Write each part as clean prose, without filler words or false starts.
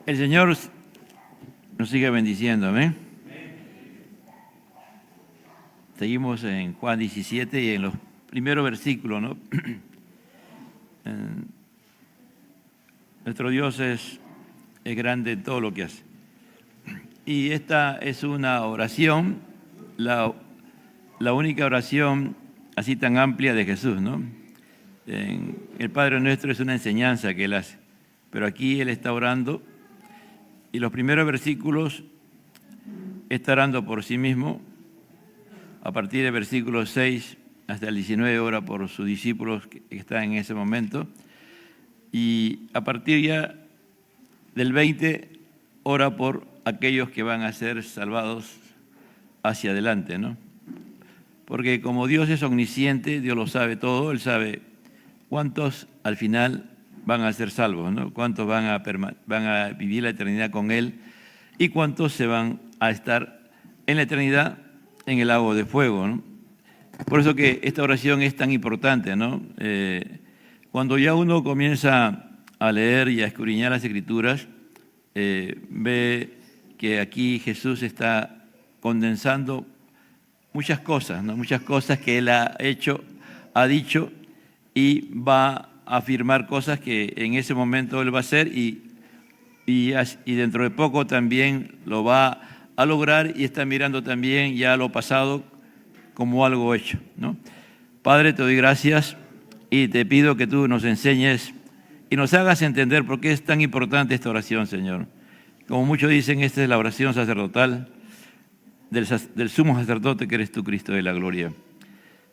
El Señor nos sigue bendiciendo, amén. Seguimos en Juan 17 y en los primeros versículos, ¿no? Nuestro Dios es grande en todo lo que hace. Y esta es una oración, la única oración así tan amplia de Jesús, ¿no? El Padre Nuestro es una enseñanza que Él hace, pero aquí Él está orando y los primeros versículos está orando por sí mismo. A partir del versículo 6 hasta el 19 ora por sus discípulos que están en ese momento. Y a partir ya del 20 ora por aquellos que van a ser salvados hacia adelante, ¿no? Porque como Dios es omnisciente, Dios lo sabe todo, Él sabe cuántos al final van a ser salvos, ¿no? Cuántos van a vivir la eternidad con Él y cuántos se van a estar en la eternidad en el lago de fuego, ¿no? Por eso que esta oración es tan importante, ¿no? Cuando ya uno comienza a leer y a escudriñar las Escrituras, ve que aquí Jesús está condensando muchas cosas, ¿no? Muchas cosas que Él ha hecho, ha dicho y va a afirmar cosas que en ese momento Él va a hacer y dentro de poco también lo va a lograr y está mirando también ya lo pasado como algo hecho, ¿no? Padre, te doy gracias y te pido que tú nos enseñes y nos hagas entender por qué es tan importante esta oración, Señor. Como muchos dicen, esta es la oración sacerdotal del sumo sacerdote que eres tú, Cristo de la gloria.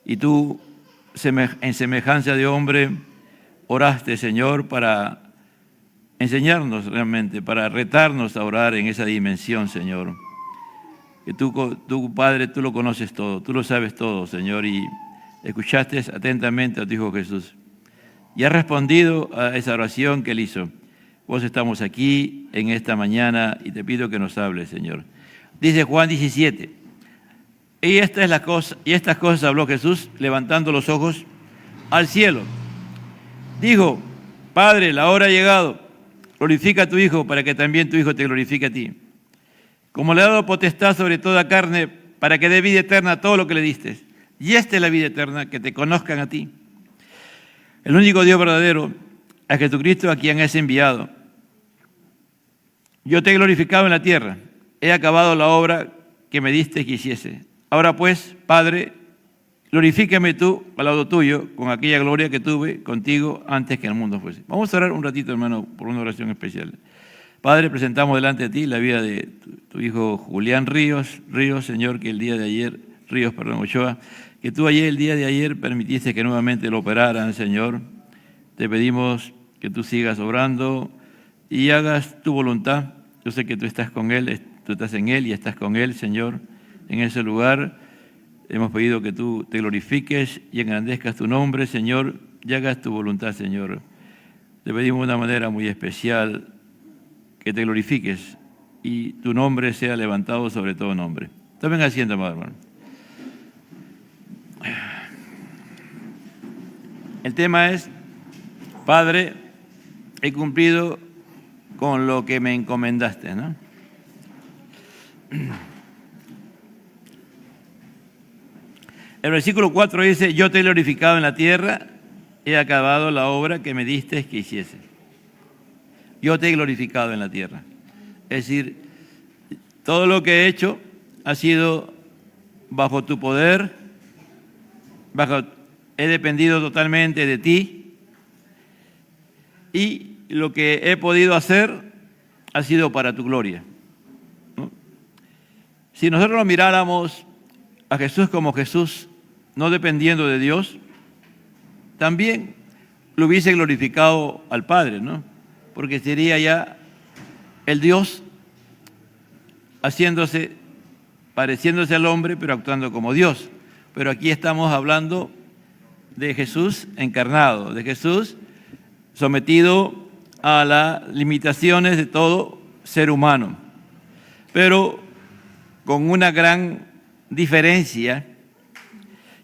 Y tú, en semejanza de hombre, oraste, Señor, para enseñarnos realmente, para retarnos a orar en esa dimensión, Señor. Que tú, Padre, tú lo conoces todo, tú lo sabes todo, Señor, y escuchaste atentamente a tu Hijo Jesús. Y has respondido a esa oración que Él hizo. Vos estamos aquí en esta mañana y te pido que nos hables, Señor. Dice Juan 17, y estas cosas habló Jesús levantando los ojos al cielo. Dijo, Padre, la hora ha llegado, glorifica a tu Hijo para que también tu Hijo te glorifique a ti. Como le ha dado potestad sobre toda carne para que dé vida eterna a todo lo que le diste. Y esta es la vida eterna, que te conozcan a ti, el único Dios verdadero, a Jesucristo a quien has enviado. Yo te he glorificado en la tierra, he acabado la obra que me diste que hiciese. Ahora pues, Padre, glorifícame tú al lado tuyo con aquella gloria que tuve contigo antes que el mundo fuese. Vamos a orar un ratito, hermano, por una oración especial. Padre, presentamos delante de ti la vida de tu hijo Julián Ríos, Señor, que el día de ayer, Ochoa, que tú ayer, el día de ayer, permitiste que nuevamente lo operaran, Señor. Te pedimos que tú sigas obrando y hagas tu voluntad. Yo sé que tú estás con él, tú estás en él y estás con él, Señor, en ese lugar. Hemos pedido que tú te glorifiques y engrandezcas tu nombre, Señor, y hagas tu voluntad, Señor. Te pedimos de una manera muy especial que te glorifiques y tu nombre sea levantado sobre todo nombre. Tomen asiento, amado hermano. El tema es, Padre, he cumplido con lo que me encomendaste, ¿no? El versículo 4 dice, yo te he glorificado en la tierra, he acabado la obra que me diste que hiciese. Yo te he glorificado en la tierra. Es decir, todo lo que he hecho ha sido bajo tu poder, he dependido totalmente de ti y lo que he podido hacer ha sido para tu gloria, ¿no? Si nosotros lo miráramos a Jesús como Jesús, no dependiendo de Dios, también lo hubiese glorificado al Padre, ¿no? Porque sería ya el Dios pareciéndose al hombre, pero actuando como Dios. Pero aquí estamos hablando de Jesús encarnado, de Jesús sometido a las limitaciones de todo ser humano, pero con una gran diferencia,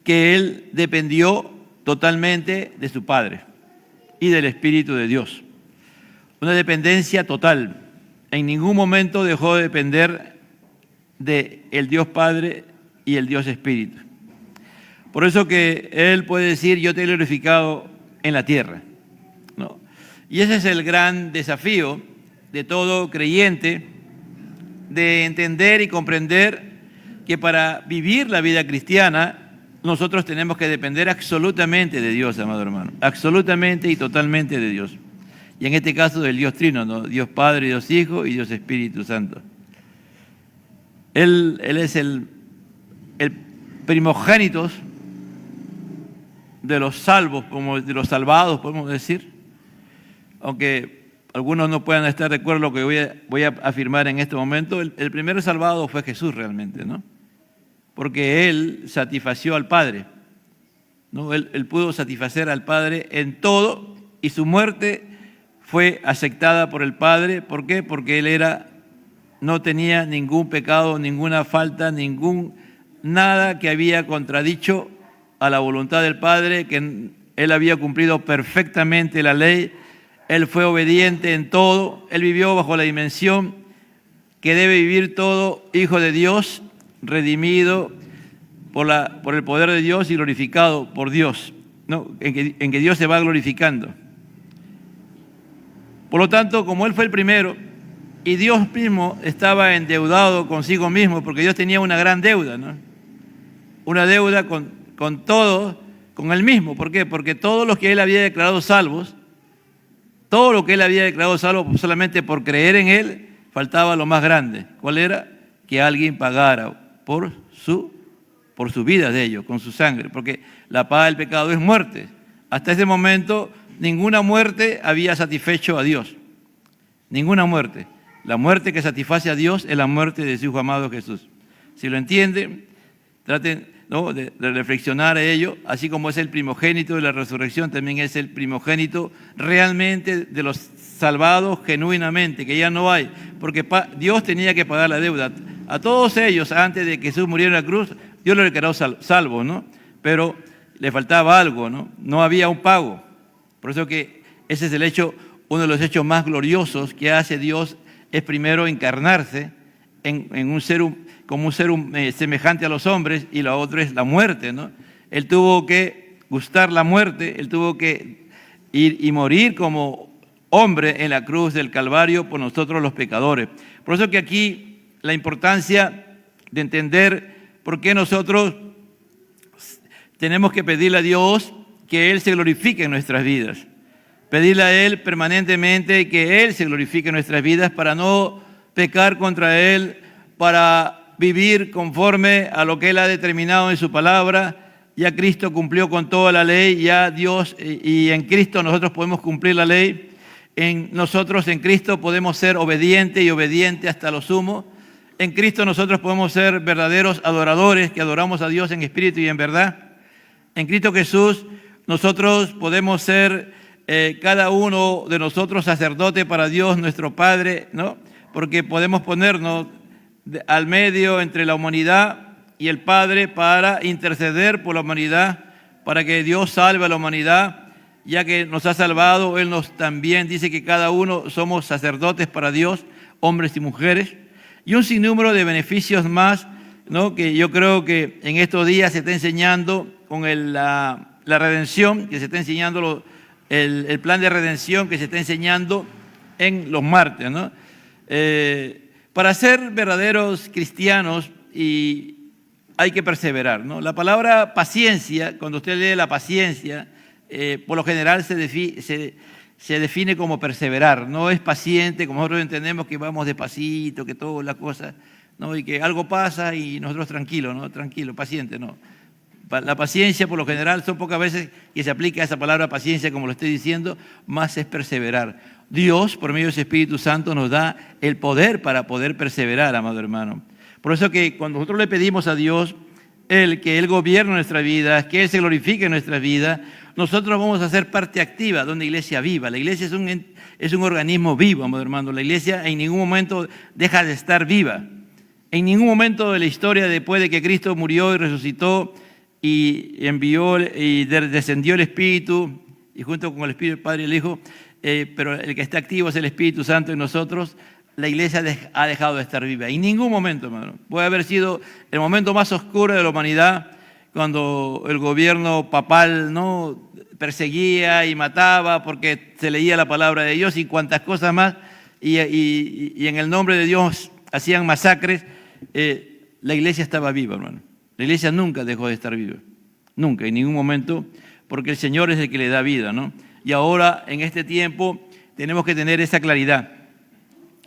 que Él dependió totalmente de su Padre y del Espíritu de Dios. Una dependencia total. en ningún momento dejó de depender del Dios Padre y el Dios Espíritu. Por eso que Él puede decir, yo te he glorificado en la tierra, ¿no? Y ese es el gran desafío de todo creyente, de entender y comprender que para vivir la vida cristiana nosotros tenemos que depender absolutamente de Dios, amado hermano, absolutamente y totalmente de Dios. Y en este caso del Dios Trino, ¿no? Dios Padre, Dios Hijo y Dios Espíritu Santo. Él es el primogénito de los salvos, de los salvados, podemos decir. Aunque algunos no puedan estar de acuerdo con lo que voy a afirmar en este momento, el primer salvado fue Jesús realmente, ¿no? Porque Él satisfació al Padre, ¿no? Él pudo satisfacer al Padre en todo y su muerte fue aceptada por el Padre. ¿Por qué? Porque Él no tenía ningún pecado, ninguna falta, nada que había contradicho a la voluntad del Padre, que Él había cumplido perfectamente la ley. Él fue obediente en todo, Él vivió bajo la dimensión que debe vivir todo hijo de Dios, redimido por el poder de Dios y glorificado por Dios, ¿no? en que Dios se va glorificando. Por lo tanto, como Él fue el primero y Dios mismo estaba endeudado consigo mismo, porque Dios tenía una gran deuda, ¿no? Una deuda con todo, con Él mismo. ¿Por qué? Porque todos los que Él había declarado salvos, todo lo que Él había declarado salvo solamente por creer en Él, faltaba lo más grande. ¿Cuál era? Que alguien pagara por su vida de ellos, con su sangre, porque la paga del pecado es muerte. Hasta ese momento ninguna muerte había satisfecho a Dios, ninguna muerte. La muerte que satisface a Dios es la muerte de su Hijo amado Jesús. Si lo entienden, traten, ¿no?, de reflexionar a ello, así como es el primogénito de la resurrección, también es el primogénito realmente de los salvados genuinamente, que ya no hay, porque Dios tenía que pagar la deuda. A todos ellos, antes de que Jesús muriera en la cruz, Dios los declaró salvos, ¿no? Pero le faltaba algo, ¿no? No había un pago. Por eso que ese es el hecho, uno de los hechos más gloriosos que hace Dios, es primero encarnarse en un ser, como un ser semejante a los hombres, y lo otro es la muerte, ¿no? Él tuvo que gustar la muerte, Él tuvo que ir y morir como hombre en la cruz del Calvario por nosotros los pecadores. Por eso que aquí la importancia de entender por qué nosotros tenemos que pedirle a Dios que Él se glorifique en nuestras vidas. Pedirle a Él permanentemente que Él se glorifique en nuestras vidas para no pecar contra Él, para vivir conforme a lo que Él ha determinado en su palabra. Ya Cristo cumplió con toda la ley, ya Dios, y en Cristo nosotros podemos cumplir la ley. Nosotros en Cristo podemos ser obedientes y obedientes hasta lo sumo. En Cristo nosotros podemos ser verdaderos adoradores que adoramos a Dios en espíritu y en verdad. En Cristo Jesús nosotros podemos ser cada uno de nosotros sacerdote para Dios nuestro Padre, ¿no? Porque podemos ponernos al medio entre la humanidad y el Padre para interceder por la humanidad, para que Dios salve a la humanidad, ya que nos ha salvado. Él nos también dice que cada uno somos sacerdotes para Dios, hombres y mujeres, y un sinnúmero de beneficios más, ¿no?, que yo creo que en estos días se está enseñando con la redención, que se está enseñando el plan de redención que se está enseñando en los martes, ¿no? Para ser verdaderos cristianos hay que perseverar, ¿no? La palabra paciencia, cuando usted lee la paciencia, por lo general se define como perseverar. No es paciente, como nosotros entendemos que vamos despacito, que todas las cosas, ¿no?, y que algo pasa y nosotros tranquilos, ¿no? Tranquilo, paciente, no. La paciencia, por lo general, son pocas veces que se aplica esa palabra paciencia, como lo estoy diciendo, más es perseverar. Dios, por medio de su Espíritu Santo, nos da el poder para poder perseverar, amado hermano. Por eso que cuando nosotros le pedimos a Dios que Él gobierne nuestra vida, que Él se glorifique en nuestra vida, nosotros vamos a ser parte activa de una iglesia viva. La iglesia es un organismo vivo, amado hermano. La iglesia en ningún momento deja de estar viva. En ningún momento de la historia, después de que Cristo murió y resucitó, y envió y descendió el Espíritu, y junto con el Espíritu, el Padre y el Hijo, pero el que está activo es el Espíritu Santo en nosotros. la iglesia ha dejado de estar viva. En ningún momento, hermano. Puede haber sido el momento más oscuro de la humanidad, cuando el gobierno papal no perseguía y mataba porque se leía la palabra de Dios y cuantas cosas más, y en el nombre de Dios hacían masacres. La iglesia estaba viva, hermano. La iglesia nunca dejó de estar viva. Nunca, en ningún momento, porque el Señor es el que le da vida, ¿no? Y ahora, en este tiempo, tenemos que tener esa claridad,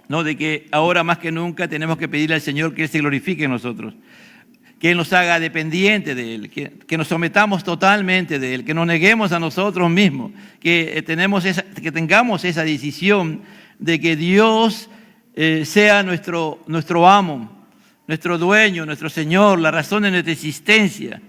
¿no? De que ahora más que nunca tenemos que pedirle al Señor que Él se glorifique en nosotros, que Él nos haga dependientes de Él, que nos sometamos totalmente de Él, que nos neguemos a nosotros mismos, que tengamos esa decisión de que Dios sea nuestro amo, nuestro dueño, nuestro Señor, la razón de nuestra existencia,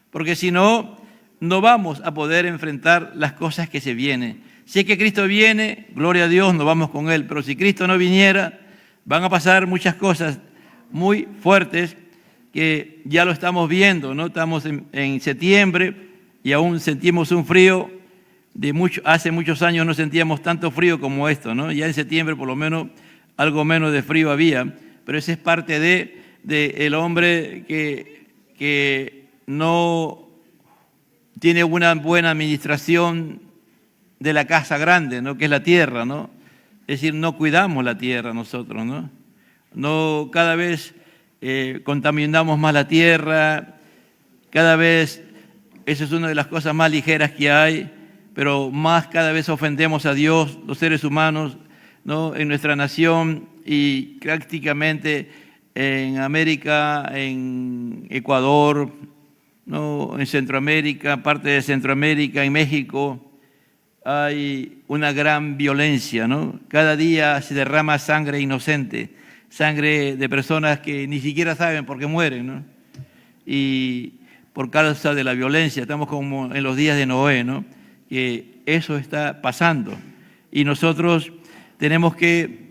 porque si no, no vamos a poder enfrentar las cosas que se vienen. Si es que Cristo viene, gloria a Dios, nos vamos con Él, pero si Cristo no viniera, van a pasar muchas cosas muy fuertes que ya lo estamos viendo, ¿no? Estamos en septiembre y aún sentimos un frío hace muchos años no sentíamos tanto frío como esto, ¿no? Ya en septiembre por lo menos algo menos de frío había, pero esa es parte de el hombre que no tiene una buena administración de la casa grande, ¿no? Que es la tierra, ¿no? Es decir, no cuidamos la tierra nosotros, ¿no? No, cada vez contaminamos más la tierra, cada vez, eso es una de las cosas más ligeras que hay, pero más cada vez ofendemos a Dios, los seres humanos, ¿no? En nuestra nación y prácticamente en América, en Ecuador, ¿no? En Centroamérica, parte de Centroamérica, en México, hay una gran violencia, ¿no? Cada día se derrama sangre inocente, sangre de personas que ni siquiera saben por qué mueren, ¿no? Y por causa de la violencia, estamos como en los días de Noé, ¿no? Que eso está pasando. Y nosotros tenemos que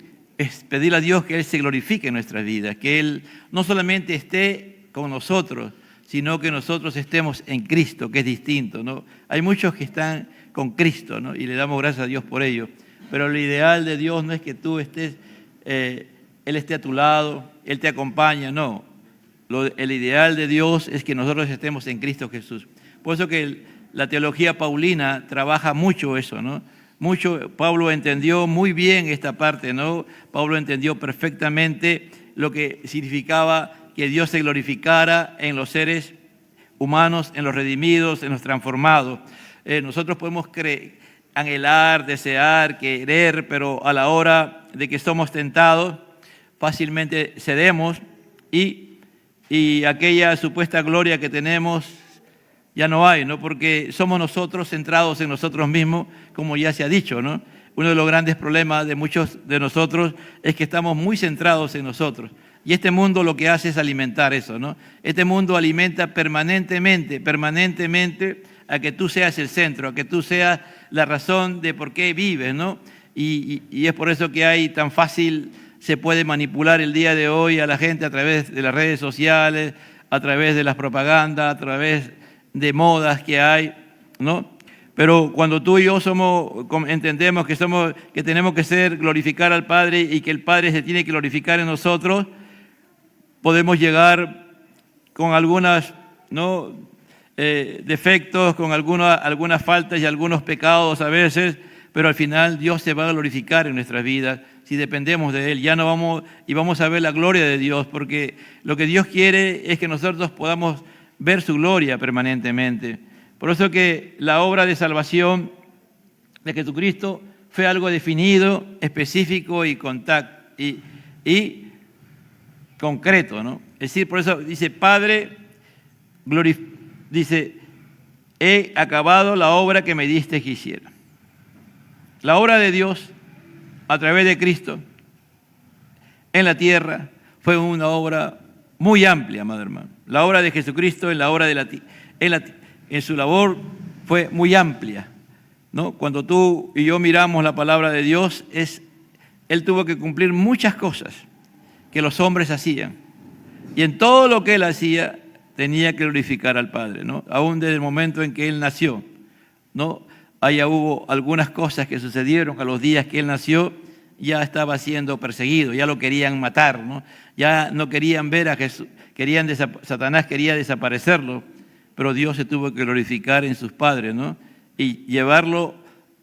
pedirle a Dios que Él se glorifique en nuestras vidas, que Él no solamente esté con nosotros, sino que nosotros estemos en Cristo, que es distinto, ¿no? Hay muchos que están con Cristo, ¿no? Y le damos gracias a Dios por ello. Pero lo ideal de Dios no es que tú estés, Él esté a tu lado, Él te acompaña, no. El ideal de Dios es que nosotros estemos en Cristo Jesús. Por eso que la teología paulina trabaja mucho eso, ¿no? Pablo entendió muy bien esta parte, ¿no? Pablo entendió perfectamente lo que significaba que Dios se glorificara en los seres humanos, en los redimidos, en los transformados. Nosotros podemos anhelar, desear, querer, pero a la hora de que somos tentados, fácilmente cedemos y aquella supuesta gloria que tenemos ya no hay, ¿no? Porque somos nosotros centrados en nosotros mismos, como ya se ha dicho, ¿no? Uno de los grandes problemas de muchos de nosotros es que estamos muy centrados en nosotros. Y este mundo lo que hace es alimentar eso, ¿no? Este mundo alimenta permanentemente a que tú seas el centro, a que tú seas la razón de por qué vives, ¿no? Y es por eso que hay tan fácil, se puede manipular el día de hoy a la gente a través de las redes sociales, a través de las propagandas, a través de modas que hay, ¿no? Pero cuando tú y yo entendemos que tenemos que glorificar al Padre y que el Padre se tiene que glorificar en nosotros, podemos llegar con algunos, ¿no? Defectos, con algunas faltas y algunos pecados a veces, pero al final Dios se va a glorificar en nuestras vidas si dependemos de Él. Vamos a ver la gloria de Dios, porque lo que Dios quiere es que nosotros podamos ver su gloria permanentemente. Por eso que la obra de salvación de Jesucristo fue algo definido, específico y concreto, ¿no? Es decir, por eso dice, Padre, dice, he acabado la obra que me diste que hiciera. La obra de Dios a través de Cristo en la tierra fue una obra muy amplia, amado hermano. La obra de Jesucristo en su labor fue muy amplia, ¿no? Cuando tú y yo miramos la palabra de Dios, Él tuvo que cumplir muchas cosas que los hombres hacían. Y en todo lo que Él hacía, tenía que glorificar al Padre, ¿no? Aún desde el momento en que Él nació, ¿no? Allá hubo algunas cosas que sucedieron a los días que Él nació ya estaba siendo perseguido, ya lo querían matar, ¿no? Ya no querían ver a Jesús, Satanás quería desaparecerlo, pero Dios se tuvo que glorificar en sus padres, ¿no? Y llevarlo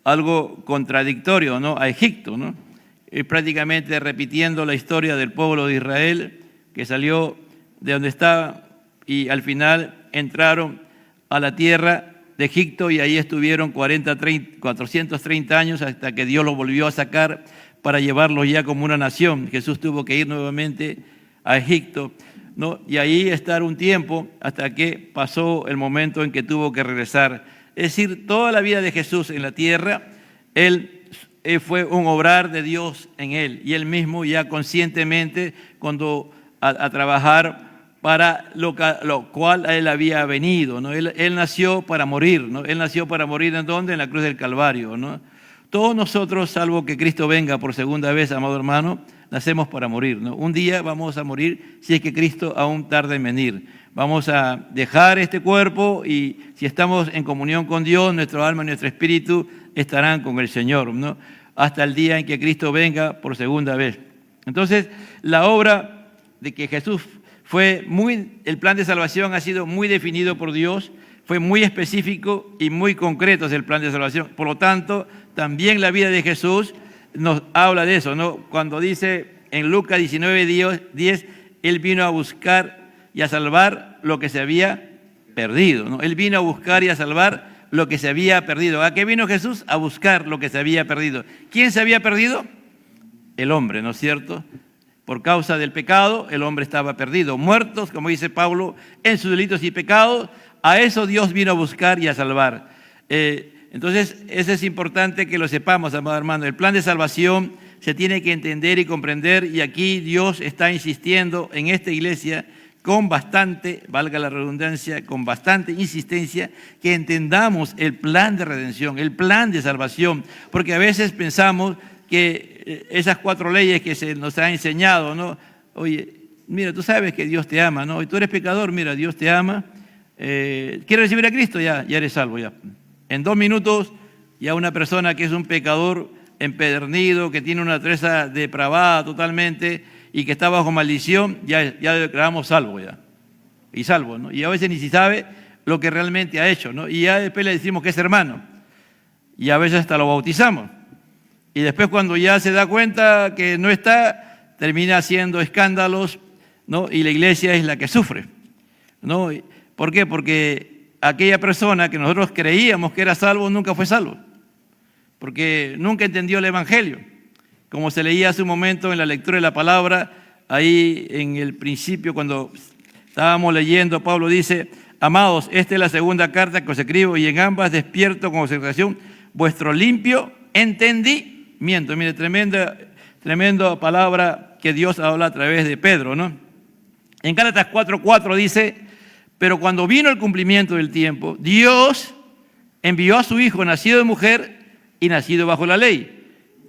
algo contradictorio, ¿no? A Egipto, ¿no? Prácticamente repitiendo la historia del pueblo de Israel, que salió de donde estaba y al final entraron a la tierra de Egipto y ahí estuvieron 430 años hasta que Dios los volvió a sacar para llevarlos ya como una nación. Jesús tuvo que ir nuevamente a Egipto, ¿no? Y ahí estar un tiempo hasta que pasó el momento en que tuvo que regresar. Es decir, toda la vida de Jesús en la tierra, Él fue un obrar de Dios en Él. Y Él mismo ya conscientemente, cuando a trabajar para lo cual Él había venido, ¿no? Él nació para morir, ¿no? Él nació para morir ¿en dónde? En la cruz del Calvario, ¿no? Todos nosotros, salvo que Cristo venga por segunda vez, amado hermano, nacemos para morir, ¿no? Un día vamos a morir si es que Cristo aún tarda en venir. Vamos a dejar este cuerpo y si estamos en comunión con Dios, nuestro alma y nuestro espíritu estarán con el Señor, ¿no? Hasta el día en que Cristo venga por segunda vez. Entonces, la obra de que Jesús el plan de salvación ha sido muy definido por Dios, fue muy específico y muy concreto el plan de salvación. Por lo tanto, también la vida de Jesús nos habla de eso, ¿no? Cuando dice en Lucas 19:10, Él vino a buscar y a salvar lo que se había perdido, ¿no? Él vino a buscar y a salvar lo que se había perdido. ¿A qué vino Jesús? A buscar lo que se había perdido. ¿Quién se había perdido? El hombre, ¿no es cierto? Por causa del pecado, el hombre estaba perdido. Muertos, como dice Pablo, en sus delitos y pecados, a eso Dios vino a buscar y a salvar. Entonces, eso es importante que lo sepamos, amado hermano. El plan de salvación se tiene que entender y comprender, y aquí Dios está insistiendo en esta iglesia con bastante, valga la redundancia, con bastante insistencia, que entendamos el plan de redención, el plan de salvación, porque a veces pensamos que esas 4 leyes que se nos ha enseñado, ¿no? Oye, mira, tú sabes que Dios te ama, ¿no? Y tú eres pecador, mira, Dios te ama. ¿Quieres recibir a Cristo? Ya eres salvo, ya. En 2 minutos, ya una persona que es un pecador empedernido, que tiene una naturaleza depravada totalmente y que está bajo maldición, ya declaramos salvo ya. Y salvo, ¿no? Y a veces ni si sabe lo que realmente ha hecho, ¿no? Y ya después le decimos que es hermano. Y a veces hasta lo bautizamos. Y después cuando ya se da cuenta que no está, termina haciendo escándalos, ¿no? Y la iglesia es la que sufre, ¿no? ¿Por qué? Porque aquella persona que nosotros creíamos que era salvo nunca fue salvo, porque nunca entendió el Evangelio. Como se leía hace un momento en la lectura de la palabra, ahí en el principio cuando estábamos leyendo, Pablo dice: amados, esta es la segunda carta que os escribo y en ambas despierto con observación vuestro limpio entendimiento. Mire, tremenda palabra que Dios habla a través de Pedro, ¿no? En Gálatas 4:4 dice: pero cuando vino el cumplimiento del tiempo, Dios envió a su Hijo nacido de mujer y nacido bajo la ley.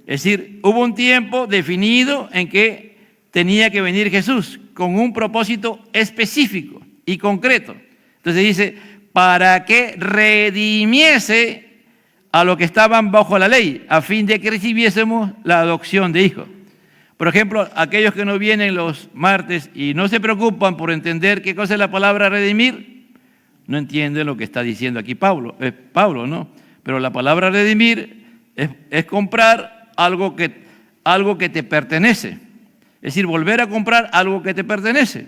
Es decir, hubo un tiempo definido en que tenía que venir Jesús con un propósito específico y concreto. Entonces dice, para que redimiese a los que estaban bajo la ley, a fin de que recibiésemos la adopción de hijos. Por ejemplo, aquellos que no vienen los martes y no se preocupan por entender qué cosa es la palabra redimir, no entienden lo que está diciendo aquí Pablo, ¿no? Pero la palabra redimir es comprar algo que te pertenece. Es decir, volver a comprar algo que te pertenece.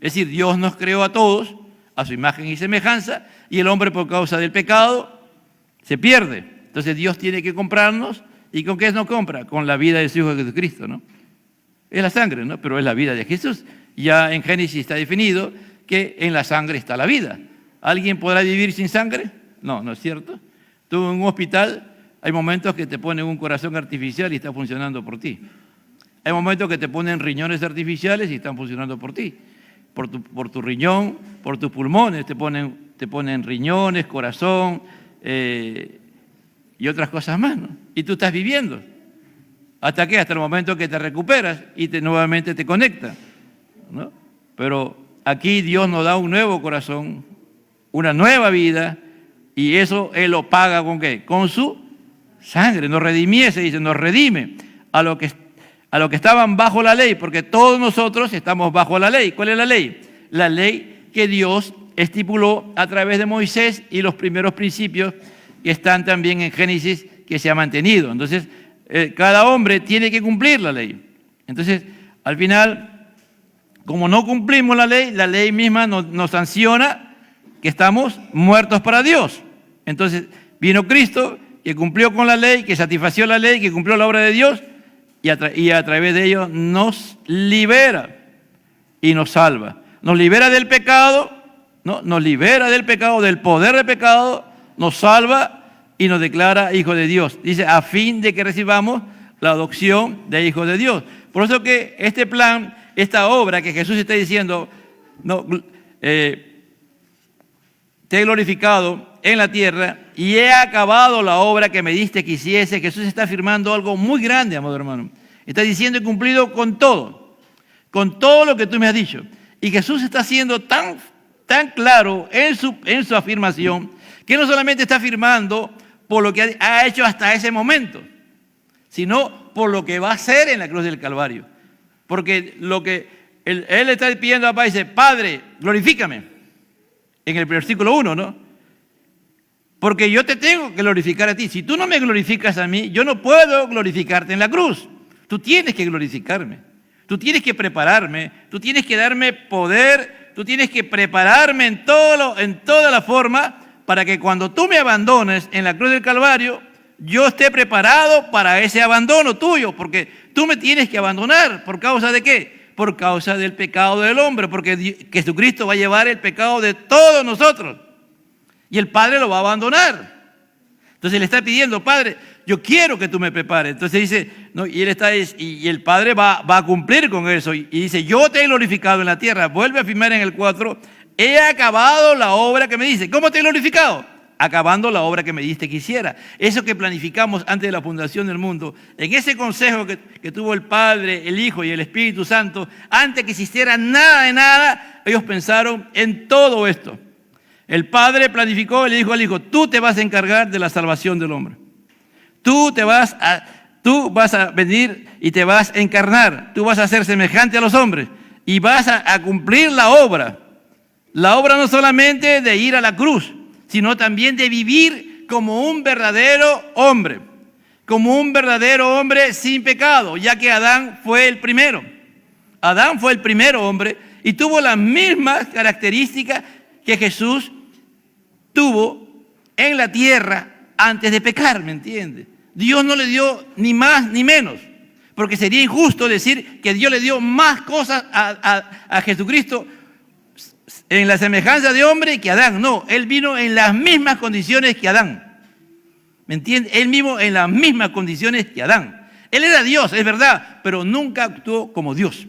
Es decir, Dios nos creó a todos a su imagen y semejanza, y el hombre por causa del pecado se pierde. Entonces Dios tiene que comprarnos. ¿Y con qué nos compra? Con la vida de su Hijo Jesucristo, ¿no? Es la sangre, ¿no? Pero es la vida de Jesús. Ya en Génesis está definido que en la sangre está la vida. ¿Alguien podrá vivir sin sangre? No, no es cierto. Tú en un hospital hay momentos que te ponen un corazón artificial y está funcionando por ti. Hay momentos que te ponen riñones artificiales y están funcionando por ti. Por tu riñón, por tus pulmones, te ponen riñones, corazón, y otras cosas más, ¿no? Y tú estás viviendo. ¿Hasta qué? Hasta el momento que te recuperas y nuevamente te conecta, ¿no? Pero aquí Dios nos da un nuevo corazón, una nueva vida, y eso Él lo paga ¿con qué? Con su sangre. Nos redimiese, dice, nos redime a los que estaban bajo la ley, porque todos nosotros estamos bajo la ley. ¿Cuál es la ley? La ley que Dios estipuló a través de Moisés y los primeros principios que están también en Génesis, que se ha mantenido. Entonces, cada hombre tiene que cumplir la ley. Entonces, al final, como no cumplimos la ley misma nos sanciona que estamos muertos para Dios. Entonces, vino Cristo, que cumplió con la ley, que satisfació la ley, que cumplió la obra de Dios, y a través de ello nos libera y nos salva. Nos libera del pecado, ¿no? Nos libera del pecado, del poder del pecado, nos salva y nos declara hijos de Dios. Dice, a fin de que recibamos la adopción de hijos de Dios. Por eso que este plan, esta obra que Jesús está diciendo, no, te he glorificado en la tierra y he acabado la obra que me diste que hiciese. Jesús está afirmando algo muy grande, amado hermano. Está diciendo, he cumplido con todo lo que tú me has dicho. Y Jesús está siendo tan claro en su afirmación, que no solamente está afirmando por lo que ha hecho hasta ese momento, sino por lo que va a hacer en la cruz del Calvario. Porque lo que él está pidiendo a Papá, dice, Padre, glorifícame. En el versículo 1, ¿no? Porque yo te tengo que glorificar a ti. Si tú no me glorificas a mí, yo no puedo glorificarte en la cruz. Tú tienes que glorificarme. Tú tienes que prepararme. Tú tienes que darme poder. Tú tienes que prepararme en toda la forma para que cuando tú me abandones en la cruz del Calvario, yo esté preparado para ese abandono tuyo. Porque tú me tienes que abandonar. ¿Por causa de qué? Por causa del pecado del hombre. Porque Jesucristo va a llevar el pecado de todos nosotros. Y el Padre lo va a abandonar. Entonces le está pidiendo, Padre, yo quiero que tú me prepares. Entonces dice, no, y el Padre va a cumplir con eso. Y dice, yo te he glorificado en la tierra. Vuelve a afirmar en el 4, he acabado la obra que me dice. ¿Cómo te he glorificado? Acabando la obra que me diste que hiciera. Eso que planificamos antes de la fundación del mundo. En ese consejo que tuvo el Padre, el Hijo y el Espíritu Santo, antes que existiera nada de nada, ellos pensaron en todo esto. El Padre planificó y le dijo al Hijo, tú te vas a encargar de la salvación del hombre. Tú vas a venir y te vas a encarnar. Tú vas a ser semejante a los hombres y vas a cumplir la obra. La obra no solamente de ir a la cruz, sino también de vivir como un verdadero hombre. Como un verdadero hombre sin pecado, ya que Adán fue el primero. Adán fue el primer hombre y tuvo las mismas características que Jesús tuvo en la tierra antes de pecar, ¿me entiende? Dios no le dio ni más ni menos, porque sería injusto decir que Dios le dio más cosas a Jesucristo en la semejanza de hombre que Adán. No, Él vino en las mismas condiciones que Adán, ¿me entiende? Él mismo en las mismas condiciones que Adán. Él era Dios, es verdad, pero nunca actuó como Dios.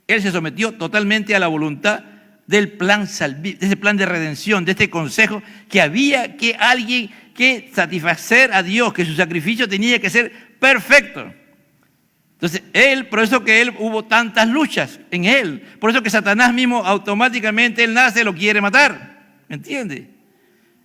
Él se sometió totalmente a la voluntad del plan de ese plan de redención, de este consejo, que había que alguien que satisfacer a Dios, que su sacrificio tenía que ser perfecto. Entonces, por eso que hubo tantas luchas en él, por eso que Satanás mismo automáticamente, él nace, lo quiere matar, ¿me entiende?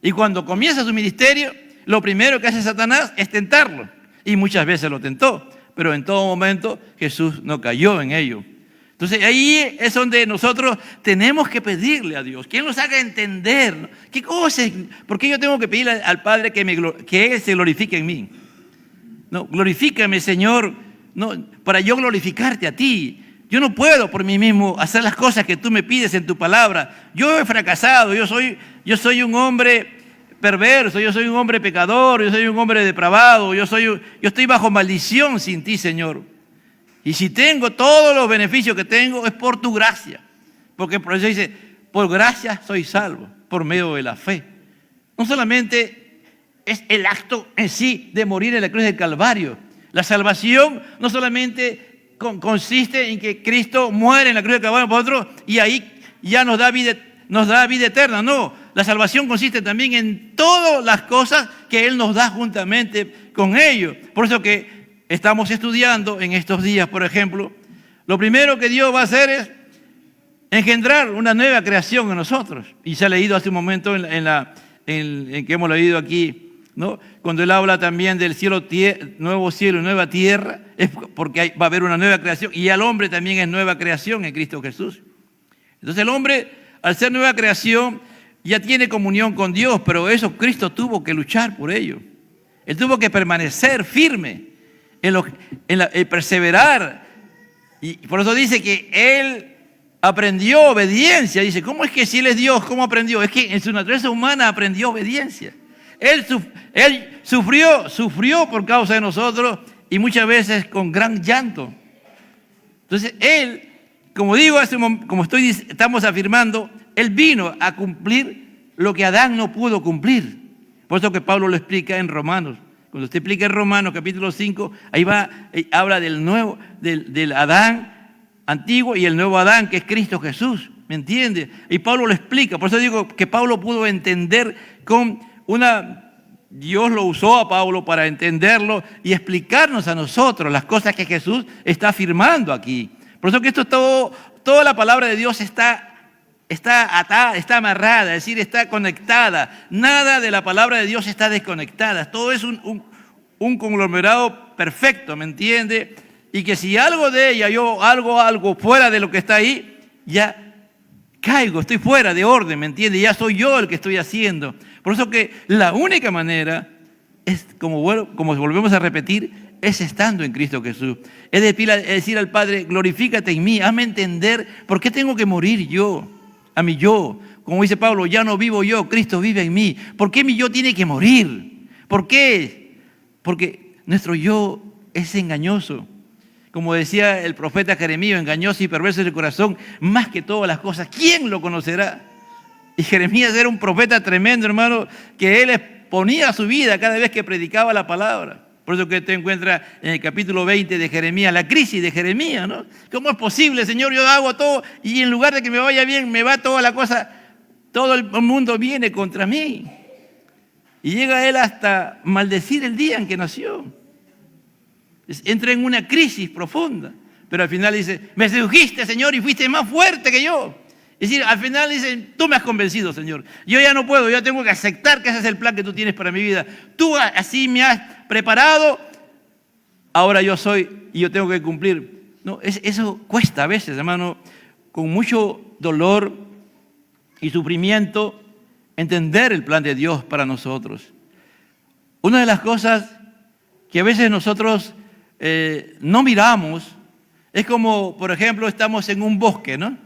Y cuando comienza su ministerio, lo primero que hace Satanás es tentarlo, y muchas veces lo tentó, pero en todo momento Jesús no cayó en ello. Entonces ahí es donde nosotros tenemos que pedirle a Dios, que Él nos haga entender qué cosas, por qué yo tengo que pedirle al Padre que Él se glorifique en mí. No, glorifícame, Señor, no, para yo glorificarte a ti. Yo no puedo por mí mismo hacer las cosas que tú me pides en tu palabra. Yo he fracasado, yo soy un hombre perverso, yo soy un hombre pecador, yo soy un hombre depravado, yo estoy bajo maldición sin ti, Señor. Y si tengo todos los beneficios que tengo, es por tu gracia. Porque por eso dice, por gracia soy salvo, por medio de la fe. No solamente es el acto en sí de morir en la cruz del Calvario. La salvación no solamente consiste en que Cristo muere en la cruz del Calvario por nosotros y ahí ya nos da vida eterna. No, la salvación consiste también en todas las cosas que Él nos da juntamente con ellos. Por eso que estamos estudiando en estos días, por ejemplo, lo primero que Dios va a hacer es engendrar una nueva creación en nosotros. Y se ha leído hace un momento en que hemos leído aquí ¿no? Cuando él habla también del nuevo cielo y nueva tierra, es porque va a haber una nueva creación, y el hombre también es nueva creación en Cristo Jesús. Entonces el hombre, al ser nueva creación, ya tiene comunión con Dios, pero eso Cristo tuvo que luchar por ello. Él tuvo que permanecer firme, en perseverar. Y por eso dice que él aprendió obediencia. Dice, ¿cómo es que si él es Dios, cómo aprendió? Es que en su naturaleza humana aprendió obediencia. Él sufrió por causa de nosotros y muchas veces con gran llanto. Entonces él, como digo, estamos afirmando, él vino a cumplir lo que Adán no pudo cumplir. Por eso que Pablo lo explica en Romanos. Cuando usted explica en Romanos capítulo 5, ahí habla del Adán antiguo y el nuevo Adán, que es Cristo Jesús. ¿Me entiende? Y Pablo lo explica. Por eso digo que Pablo pudo entender Dios lo usó a Pablo para entenderlo y explicarnos a nosotros las cosas que Jesús está afirmando aquí. Por eso que toda la palabra de Dios está atada, está amarrada, es decir, está conectada. Nada de la palabra de Dios está desconectada. Todo es un conglomerado perfecto, ¿me entiende? Y que si algo de ella, algo fuera de lo que está ahí, ya caigo, estoy fuera de orden, ¿me entiende? Ya soy yo el que estoy haciendo. Por eso que la única manera es, como volvemos a repetir, es estando en Cristo Jesús. Es decir al Padre, glorifícate en mí, hazme entender por qué tengo que morir yo, a mi yo. Como dice Pablo, ya no vivo yo, Cristo vive en mí. ¿Por qué mi yo tiene que morir? ¿Por qué? Porque nuestro yo es engañoso. Como decía el profeta Jeremías, engañoso y perverso es el corazón, más que todas las cosas, ¿quién lo conocerá? Y Jeremías era un profeta tremendo, hermano, que él exponía su vida cada vez que predicaba la palabra. Por eso que usted encuentra en el capítulo 20 de Jeremías, la crisis de Jeremías, ¿no? ¿Cómo es posible, Señor? Yo hago todo y en lugar de que me vaya bien, me va toda la cosa, todo el mundo viene contra mí. Y llega él hasta maldecir el día en que nació. Entra en una crisis profunda, pero al final dice, me sedujiste, Señor, y fuiste más fuerte que yo. Es decir, al final dice, tú me has convencido, Señor. Yo ya no puedo, yo tengo que aceptar que ese es el plan que tú tienes para mi vida. Tú así me has preparado, ahora yo soy y yo tengo que cumplir. No, eso cuesta a veces, hermano, con mucho dolor y sufrimiento, entender el plan de Dios para nosotros. Una de las cosas que a veces nosotros no miramos es como, por ejemplo, estamos en un bosque, ¿no?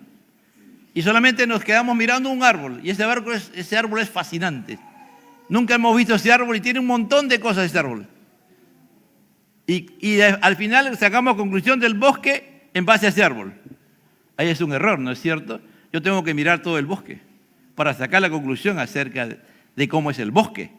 Y solamente nos quedamos mirando un árbol. Y ese árbol es fascinante. Nunca hemos visto ese árbol y tiene un montón de cosas ese árbol. Y al final sacamos conclusión del bosque en base a ese árbol. Ahí es un error, ¿no es cierto? Yo tengo que mirar todo el bosque para sacar la conclusión acerca de cómo es el bosque.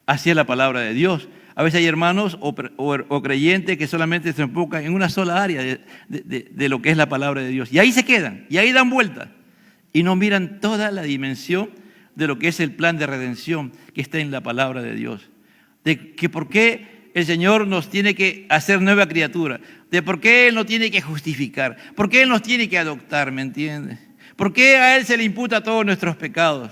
Así es la palabra de Dios. A veces hay hermanos o creyentes que solamente se enfocan en una sola área de lo que es la palabra de Dios. Y ahí se quedan, y ahí dan vueltas. Y no miran toda la dimensión de lo que es el plan de redención que está en la palabra de Dios. De que por qué el Señor nos tiene que hacer nueva criatura. De por qué Él nos tiene que justificar. Por qué Él nos tiene que adoptar, ¿me entiendes? ¿Por qué a Él se le imputa todos nuestros pecados?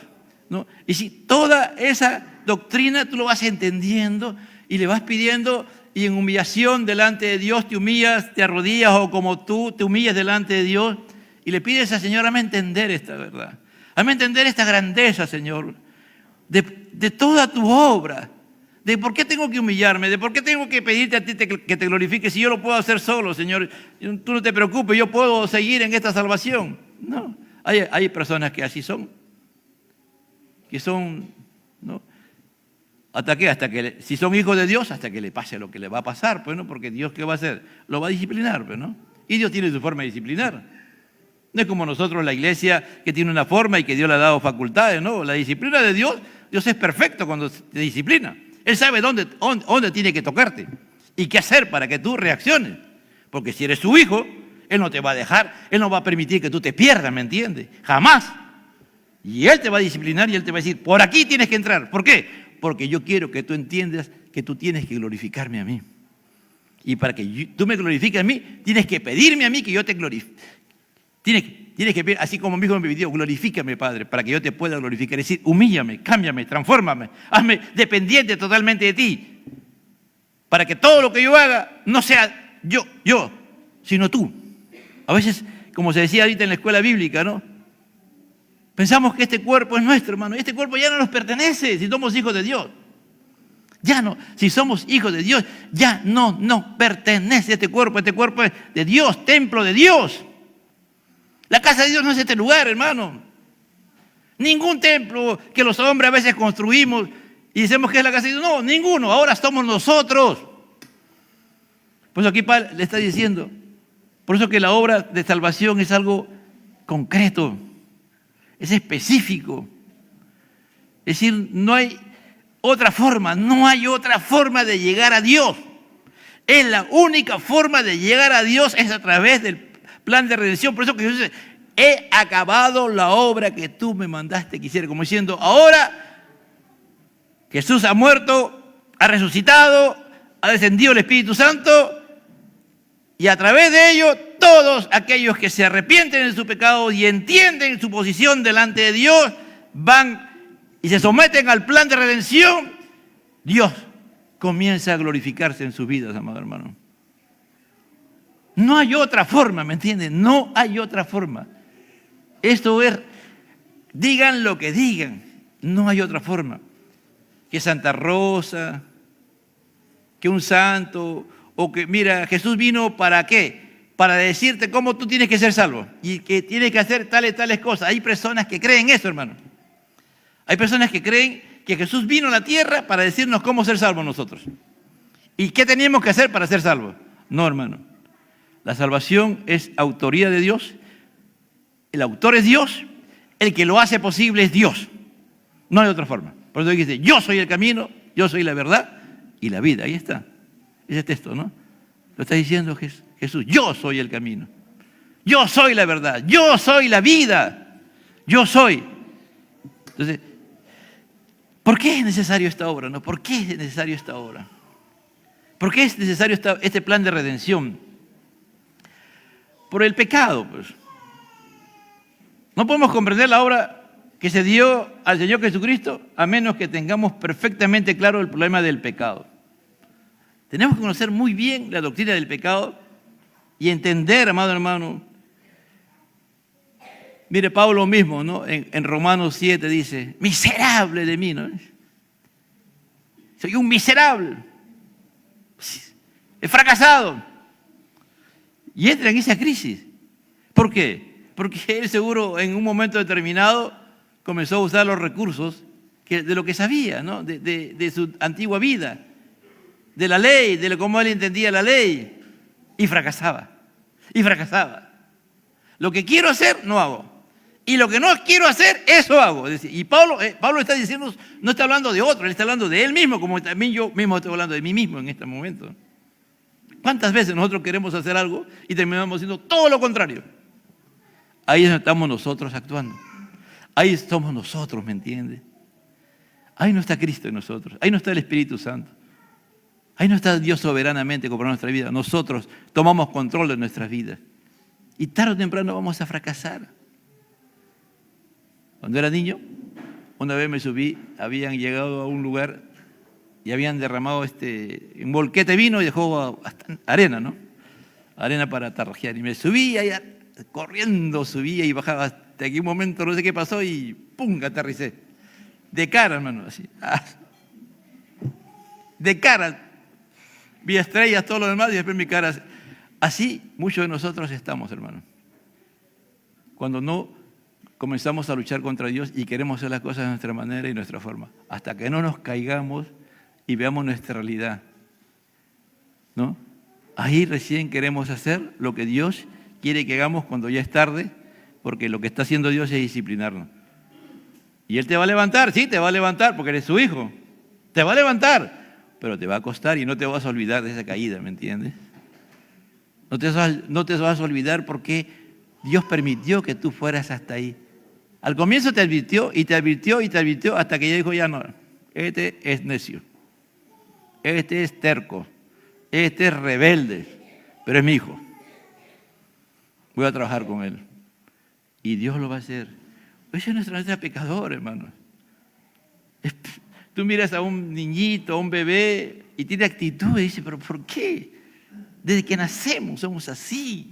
¿No? Y si toda esa doctrina tú lo vas entendiendo y le vas pidiendo, y en humillación delante de Dios te humillas, te arrodillas, o como tú te humillas delante de Dios y le pides al Señor, hazme entender esta verdad, hazme entender esta grandeza, Señor, de toda tu obra, de por qué tengo que humillarme, de por qué tengo que pedirte a ti que te glorifiques si yo lo puedo hacer solo, Señor. Tú no te preocupes, yo puedo seguir en esta salvación. No, hay personas que así son, ¿no? ¿Hasta qué? Si son hijos de Dios, hasta que le pase lo que le va a pasar, pues, ¿no? Porque Dios, ¿qué va a hacer? Lo va a disciplinar, pues, ¿no? Y Dios tiene su forma de disciplinar. No es como nosotros, la iglesia, que tiene una forma y que Dios le ha dado facultades, ¿no? La disciplina de Dios, Dios es perfecto cuando te disciplina. Él sabe dónde tiene que tocarte y qué hacer para que tú reacciones. Porque si eres su hijo, Él no te va a dejar, Él no va a permitir que tú te pierdas, ¿me entiendes? Jamás. Y Él te va a disciplinar y Él te va a decir, por aquí tienes que entrar. ¿Por qué? Porque yo quiero que tú entiendas que tú tienes que glorificarme a mí. Y para que tú me glorifiques a mí, tienes que pedirme a mí que yo te glorifique. Tienes que pedir, así como mi hijo me pidió, glorifícame, Padre, para que yo te pueda glorificar. Es decir, humíllame, cámbiame, transfórmame, hazme dependiente totalmente de ti. Para que todo lo que yo haga no sea yo, sino tú. A veces, como se decía ahorita en la escuela bíblica, ¿no? Pensamos que este cuerpo es nuestro, hermano. Y este cuerpo ya no nos pertenece si somos hijos de Dios. Ya no, si somos hijos de Dios, ya no nos pertenece este cuerpo. Este cuerpo es de Dios, templo de Dios. La casa de Dios no es este lugar, hermano. Ningún templo que los hombres a veces construimos y decimos que es la casa de Dios. No, ninguno. Ahora somos nosotros. Por eso aquí Pablo le está diciendo. Por eso que la obra de salvación es algo concreto. Es específico. Es decir, no hay otra forma de llegar a Dios. Es la única forma de llegar a Dios es a través del plan de redención. Por eso que Jesús dice, he acabado la obra que tú me mandaste que hiciera. Como diciendo, ahora Jesús ha muerto, ha resucitado, ha descendido el Espíritu Santo y a través de ello todos aquellos que se arrepienten de su pecado y entienden su posición delante de Dios van y se someten al plan de redención, Dios comienza a glorificarse en sus vidas, amado hermano. No hay otra forma, ¿me entienden? No hay otra forma. Esto es, digan lo que digan, no hay otra forma. Que Santa Rosa, que un santo, o que, mira, Jesús vino ¿para qué? Para decirte cómo tú tienes que ser salvo y que tienes que hacer tales cosas. Hay personas que creen eso, hermano. Hay personas que creen que Jesús vino a la tierra para decirnos cómo ser salvos nosotros. ¿Y qué teníamos que hacer para ser salvos? No, hermano. La salvación es autoría de Dios. El autor es Dios. El que lo hace posible es Dios. No hay otra forma. Por eso dice, yo soy el camino, yo soy la verdad y la vida. Ahí está. Ese texto, ¿no? Lo está diciendo Jesús. Yo soy el camino. Yo soy la verdad. Yo soy la vida. Yo soy. Entonces, ¿por qué es necesario esta obra? ¿No? ¿Por qué es necesario esta obra? ¿Por qué es necesario este plan de redención? Por el pecado, pues. No podemos comprender la obra que se dio al Señor Jesucristo a menos que tengamos perfectamente claro el problema del pecado. Tenemos que conocer muy bien la doctrina del pecado y entender, amado hermano. Mire, Pablo mismo, ¿no? En Romanos 7 dice, miserable de mí, ¿no? Soy un miserable. He fracasado. Y entra en esa crisis. ¿Por qué? Porque él seguro en un momento determinado comenzó a usar los recursos de lo que sabía, ¿no? De su antigua vida, de la ley, de cómo él entendía la ley. Y fracasaba. Y fracasaba. Lo que quiero hacer, no hago. Y lo que no quiero hacer, eso hago. Y Pablo está diciendo, no está hablando de otro, él está hablando de él mismo, como también yo mismo estoy hablando de mí mismo en este momento. ¿Cuántas veces nosotros queremos hacer algo y terminamos haciendo todo lo contrario? Ahí estamos nosotros actuando. Ahí somos nosotros, ¿me entiendes? Ahí no está Cristo en nosotros. Ahí no está el Espíritu Santo. Ahí no está Dios soberanamente comprando nuestra vida. Nosotros tomamos control de nuestras vidas. Y tarde o temprano vamos a fracasar. Cuando era niño, una vez me subí, habían llegado a un lugar y habían derramado un volquete de vino y dejó arena, ¿no? Arena para tarrajear. Y me subí allá, corriendo subía y bajaba hasta que un momento no sé qué pasó y ¡pum! Aterricé. De cara, hermano, así. De cara. Vi estrellas, todo lo demás y después mi cara. Así muchos de nosotros estamos, hermano. Cuando no comenzamos a luchar contra Dios y queremos hacer las cosas de nuestra manera y nuestra forma. Hasta que no nos caigamos y veamos nuestra realidad, ¿no? Ahí recién queremos hacer lo que Dios quiere que hagamos cuando ya es tarde, porque lo que está haciendo Dios es disciplinarnos. Y Él te va a levantar, sí, te va a levantar, porque eres su hijo. Te va a levantar, pero te va a costar y no te vas a olvidar de esa caída, ¿me entiendes? No te vas a olvidar porque Dios permitió que tú fueras hasta ahí. Al comienzo te advirtió y te advirtió y te advirtió hasta que ya dijo, ya no, este es necio, este es terco, este es rebelde, pero es mi hijo. Voy a trabajar con él. Y Dios lo va a hacer. Esa es nuestra naturaleza pecadora, hermano. Tú miras a un niñito, a un bebé, y tiene actitud y dices, ¿pero por qué? Desde que nacemos somos así.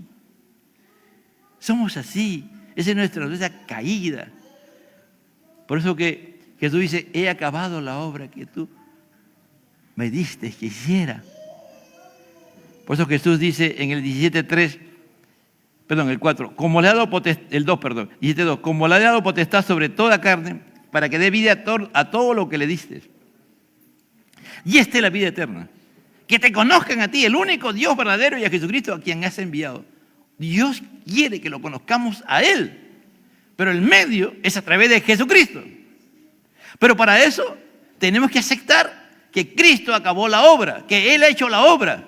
Somos así. Esa es nuestra naturaleza caída. Por eso que Jesús dice, he acabado la obra que tú me diste que hiciera. Por eso Jesús dice en el 17:3, perdón, el 4, como le ha dado potestad, el 2, perdón, 17:2, como le ha dado potestad sobre toda carne, para que dé vida a todo lo que le diste. Y esta es la vida eterna. Que te conozcan a ti, el único Dios verdadero, y a Jesucristo a quien has enviado. Dios quiere que lo conozcamos a Él. Pero el medio es a través de Jesucristo. Pero para eso tenemos que aceptar que Cristo acabó la obra, que Él ha hecho la obra.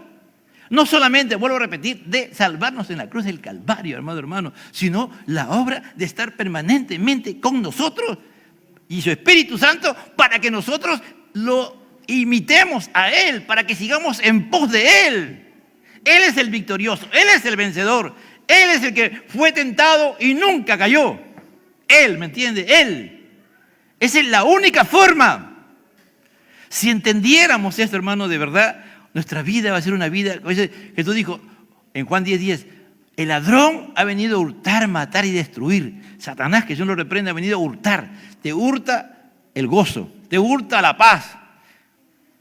No solamente, vuelvo a repetir, de salvarnos en la cruz del Calvario, hermano, sino la obra de estar permanentemente con nosotros y su Espíritu Santo para que nosotros lo imitemos a Él, para que sigamos en pos de Él. Él es el victorioso, Él es el vencedor, Él es el que fue tentado y nunca cayó. Él, ¿me entiende? Él. Esa es la única forma. Si entendiéramos esto, hermano, de verdad, nuestra vida va a ser una vida. Jesús dijo en Juan 10:10, el ladrón ha venido a hurtar, matar y destruir. Satanás, que Dios lo reprende, ha venido a hurtar. Te hurta el gozo, te hurta la paz,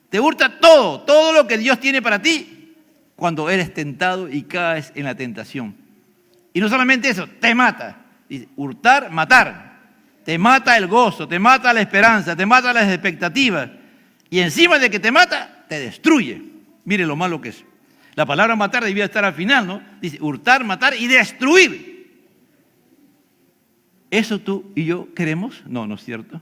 te hurta todo lo que Dios tiene para ti cuando eres tentado y caes en la tentación. Y no solamente eso, te mata. Dice, hurtar, matar. Te mata el gozo, te mata la esperanza, te mata las expectativas. Y encima de que te mata, te destruye. Mire lo malo que es. La palabra matar debía estar al final, ¿no? Dice hurtar, matar y destruir. ¿Eso tú y yo queremos? No, no es cierto.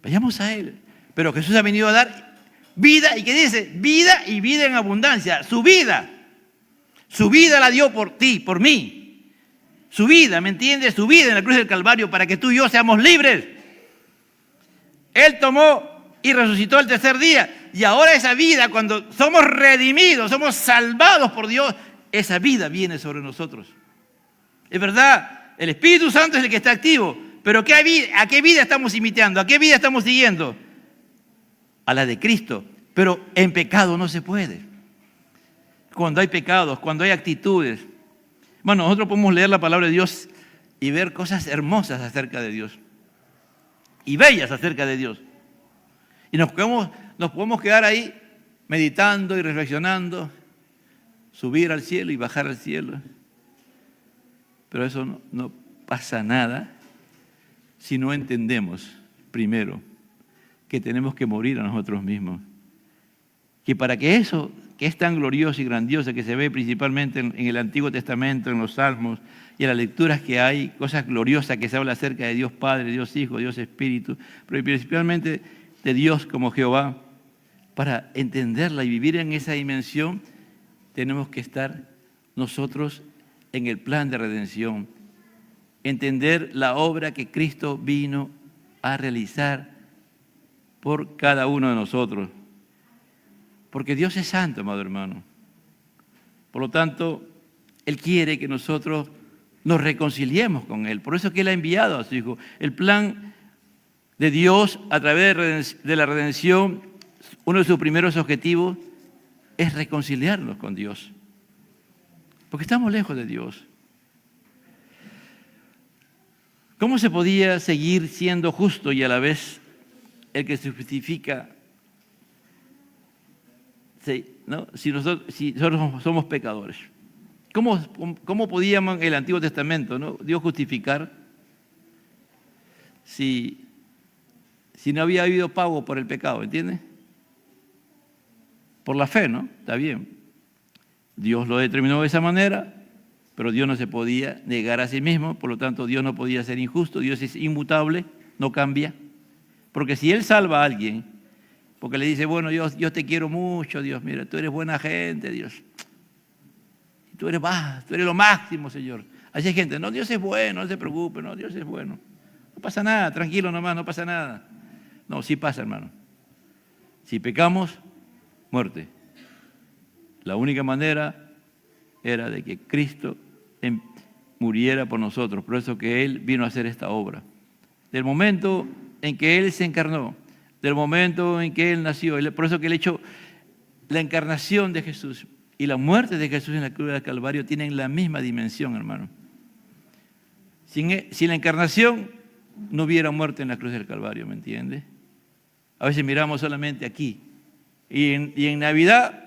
Vayamos a Él. Pero Jesús ha venido a dar vida, ¿y qué dice? Vida y vida en abundancia. Su vida la dio por ti, por mí. Su vida, ¿me entiendes? Su vida en la cruz del Calvario para que tú y yo seamos libres. Él tomó y resucitó el tercer día. Y ahora esa vida, cuando somos redimidos, somos salvados por Dios, esa vida viene sobre nosotros. Es verdad, el Espíritu Santo es el que está activo, pero ¿a qué vida estamos imitando? ¿A qué vida estamos siguiendo? A la de Cristo. Pero en pecado no se puede. Cuando hay pecados, cuando hay actitudes. Bueno, nosotros podemos leer la palabra de Dios y ver cosas hermosas acerca de Dios. Y bellas acerca de Dios. Y nos podemos quedar ahí meditando y reflexionando, subir al cielo y bajar al cielo. Pero eso no pasa nada si no entendemos, primero, que tenemos que morir a nosotros mismos. Que para que eso, que es tan glorioso y grandioso, que se ve principalmente en el Antiguo Testamento, en los Salmos y en las lecturas que hay, cosas gloriosas que se habla acerca de Dios Padre, Dios Hijo, Dios Espíritu, pero principalmente de Dios como Jehová, para entenderla y vivir en esa dimensión, tenemos que estar nosotros en el plan de redención, entender la obra que Cristo vino a realizar por cada uno de nosotros. Porque Dios es santo, amado hermano. Por lo tanto, Él quiere que nosotros nos reconciliemos con Él. Por eso que Él ha enviado a su Hijo. El plan de Dios a través de la redención, uno de sus primeros objetivos es reconciliarnos con Dios. Porque estamos lejos de Dios. ¿Cómo se podía seguir siendo justo y a la vez el que se justifica? ¿No? Si nosotros somos pecadores. ¿Cómo podíamos en el Antiguo Testamento, ¿no? Dios justificar si no había habido pago por el pecado, ¿entiendes? Por la fe, ¿no? Está bien. Dios lo determinó de esa manera, pero Dios no se podía negar a sí mismo, por lo tanto Dios no podía ser injusto, Dios es inmutable, no cambia. Porque si Él salva a alguien, porque le dice, bueno, yo te quiero mucho, Dios, mira, tú eres buena gente, Dios. Tú eres lo máximo, Señor. Así hay gente, no, Dios es bueno, no se preocupe, no, Dios es bueno. No pasa nada, tranquilo nomás, no pasa nada. No, sí pasa, hermano. Si pecamos, muerte. La única manera era de que Cristo muriera por nosotros. Por eso que Él vino a hacer esta obra. Del momento en que Él se encarnó, del momento en que Él nació, por eso que el hecho, la encarnación de Jesús y la muerte de Jesús en la cruz del Calvario tienen la misma dimensión, hermano. Sin la encarnación no hubiera muerte en la cruz del Calvario, ¿me entiende? A veces miramos solamente aquí. Y en Navidad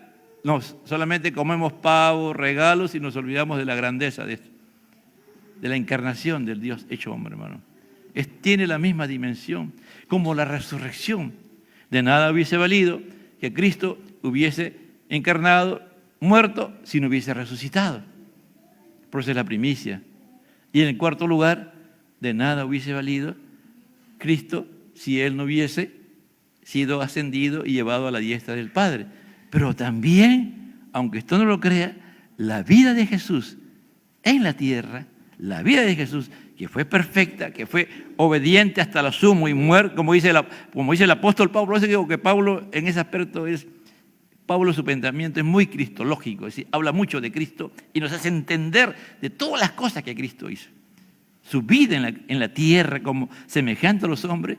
solamente comemos pavo, regalos y nos olvidamos de la grandeza de esto, de la encarnación del Dios hecho hombre, hermano. Tiene la misma dimensión como la resurrección. De nada hubiese valido que Cristo hubiese encarnado, muerto, si no hubiese resucitado. Por eso es la primicia. Y en el cuarto lugar, de nada hubiese valido Cristo si Él no hubiese sido ascendido y llevado a la diestra del Padre. Pero también, aunque esto no lo crea, la vida de Jesús en la tierra, la vida de Jesús, que fue perfecta, que fue obediente hasta lo sumo y muerto, como dice el apóstol Pablo. Por eso digo que Pablo en ese aspecto Pablo su pensamiento es muy cristológico, es decir, habla mucho de Cristo y nos hace entender de todas las cosas que Cristo hizo. Su vida en la tierra como semejante a los hombres,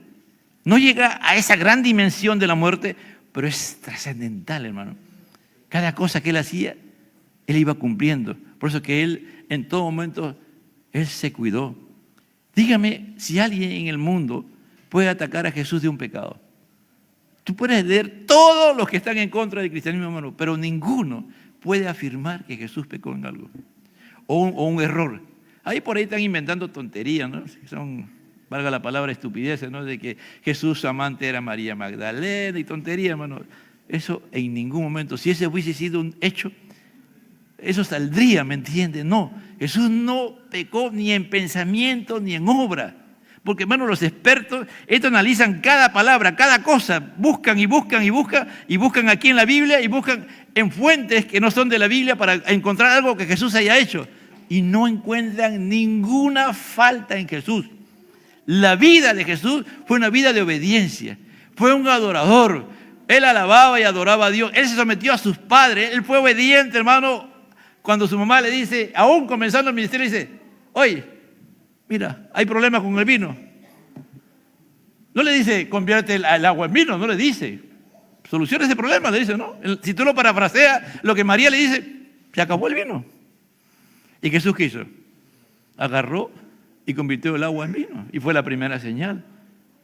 no llega a esa gran dimensión de la muerte, pero es trascendental, hermano. Cada cosa que Él hacía, Él iba cumpliendo. Por eso que Él en todo momento, Él se cuidó. Dígame si alguien en el mundo puede atacar a Jesús de un pecado. Tú puedes leer todos los que están en contra del cristianismo, hermano, pero ninguno puede afirmar que Jesús pecó en algo o un error. Ahí por ahí están inventando tonterías, ¿no? Son, valga la palabra, estupideces, ¿no? De que Jesús su amante era María Magdalena y tonterías, hermano. Eso en ningún momento, si ese hubiese sido un hecho, eso saldría, ¿me entiende? No, Jesús no pecó ni en pensamiento ni en obra. Porque, hermano, los expertos, esto analizan cada palabra, cada cosa, buscan y buscan y buscan, y buscan aquí en la Biblia y buscan en fuentes que no son de la Biblia para encontrar algo que Jesús haya hecho. Y no encuentran ninguna falta en Jesús. La vida de Jesús fue una vida de obediencia, fue un adorador. Él alababa y adoraba a Dios, Él se sometió a sus padres, Él fue obediente, hermano. Cuando su mamá le dice, aún comenzando el ministerio, dice, oye, mira, hay problemas con el vino. No le dice, convierte el agua en vino, no le dice. Soluciona ese problema, le dice, ¿no? Si tú lo parafraseas, lo que María le dice, se acabó el vino. ¿Y Jesús qué hizo? Agarró y convirtió el agua en vino. Y fue la primera señal.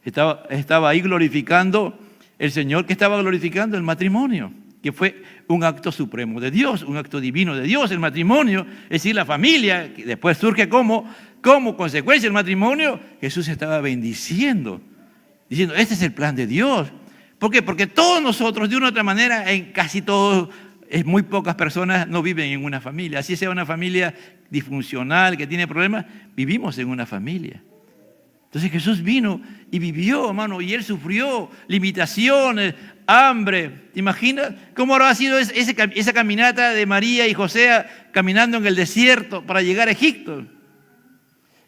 Estaba ahí glorificando el Señor, que estaba glorificando el matrimonio, que fue un acto supremo de Dios, un acto divino de Dios, el matrimonio, es decir, la familia, que después surge como consecuencia del matrimonio. Jesús estaba bendiciendo, diciendo, este es el plan de Dios. ¿Por qué? Porque todos nosotros, de una u otra manera, en casi todos, muy pocas personas no viven en una familia. Así sea una familia disfuncional, que tiene problemas, vivimos en una familia. Entonces Jesús vino y vivió, hermano, y Él sufrió limitaciones, hambre. ¿Te imaginas cómo habrá sido esa caminata de María y José caminando en el desierto para llegar a Egipto?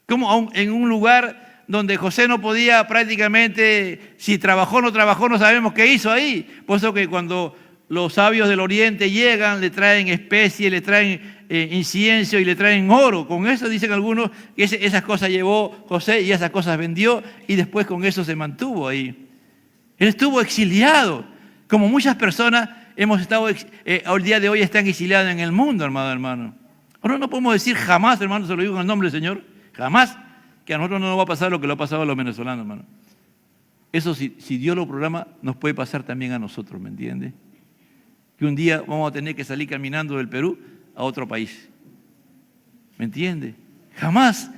Como en un lugar donde José no podía prácticamente, si trabajó o no trabajó, no sabemos qué hizo ahí. Por eso que cuando los sabios del oriente llegan, le traen especies, le traen incienso y le traen oro. Con eso dicen algunos que esas cosas llevó José y esas cosas vendió y después con eso se mantuvo ahí. Él estuvo exiliado, como muchas personas hemos estado, al día de hoy están exiliados en el mundo, hermano. Ahora no podemos decir jamás, hermano, se lo digo en el nombre del Señor, jamás, que a nosotros no nos va a pasar lo que le ha pasado a los venezolanos, hermano. Eso si Dios lo programa, nos puede pasar también a nosotros, ¿me entiende? Que un día vamos a tener que salir caminando del Perú a otro país. ¿Me entiende? Jamás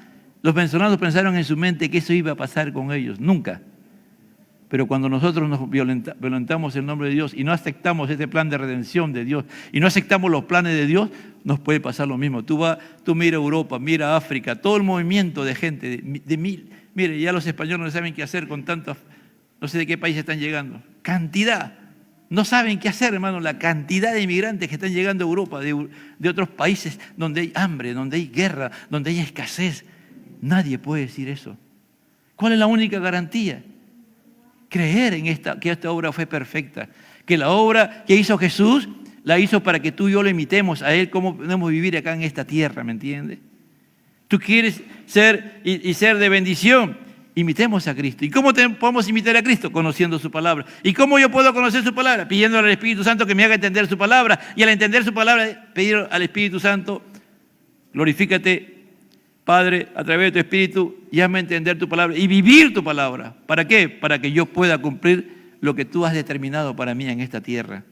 los venezolanos pensaron en su mente que eso iba a pasar con ellos, nunca. Pero cuando nosotros nos violentamos el nombre de Dios y no aceptamos este plan de redención de Dios y no aceptamos los planes de Dios, nos puede pasar lo mismo. Tú mira Europa, mira África, todo el movimiento de gente, mire, ya los españoles no saben qué hacer con tantos, no sé de qué país están llegando. Cantidad. No saben qué hacer, hermano, la cantidad de inmigrantes que están llegando a Europa, de otros países donde hay hambre, donde hay guerra, donde hay escasez. Nadie puede decir eso. ¿Cuál es la única garantía? Creer en que esta obra fue perfecta, que la obra que hizo Jesús, la hizo para que tú y yo lo imitemos a Él, cómo podemos vivir acá en esta tierra, ¿me entiendes? Tú quieres ser y ser de bendición. Imitemos a Cristo. ¿Y cómo podemos imitar a Cristo? Conociendo su palabra. ¿Y cómo yo puedo conocer su palabra? Pidiéndole al Espíritu Santo que me haga entender su palabra. Y al entender su palabra, pedir al Espíritu Santo, glorifícate, Padre, a través de tu Espíritu, y hazme entender tu palabra y vivir tu palabra. ¿Para qué? Para que yo pueda cumplir lo que tú has determinado para mí en esta tierra.